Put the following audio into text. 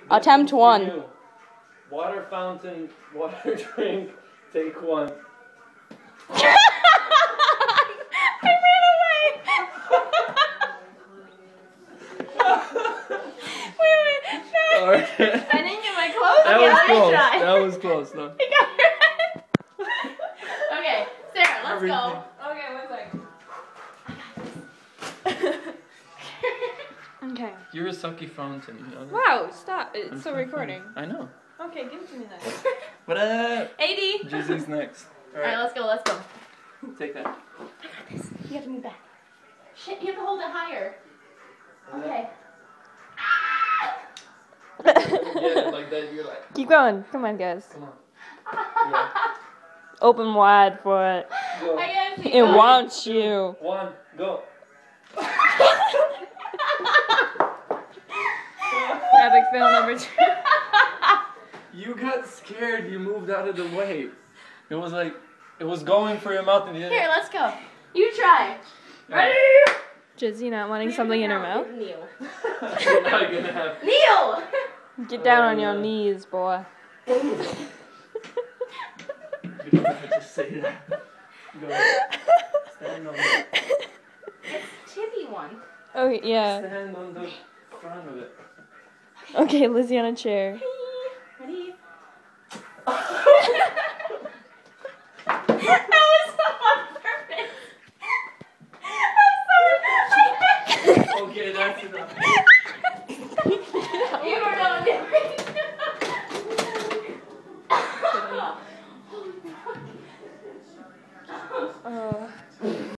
Attempt one. Water fountain, water drink, take one. I ran away. Wait. Alright. I didn't get my clothes. That was close. That was close. No. Okay, Sarah, let's go. Okay, 1 second. Okay. You're a sucky fountain. You know? Wow, stop. It's still recording. I know. Okay, give it to me then. What up? 80. Jizzy's next. Alright, let's go. Take that. I got this. You have to move back. Shit, you have to hold it higher. Okay. Yeah, like that, you're like. Keep going. Come on, guys. Come on. Open wide for it. Go. It wants you. 1, go. Epic fail number 2. You got scared. You moved out of the way. It was like, it was going for your mouth and you didn't. Here, let's go. You try. Ready? Jizzy not wanting something in her mouth? You're not gonna have. Kneel! Get down on your knees, boy. You don't have to say that. Go. Stand on the. It's Tibby one. Oh, yeah. Stand on the front of it. Okay, Lizzie on a chair. Ready? That was so on purpose. I'm sorry. Okay, that's enough.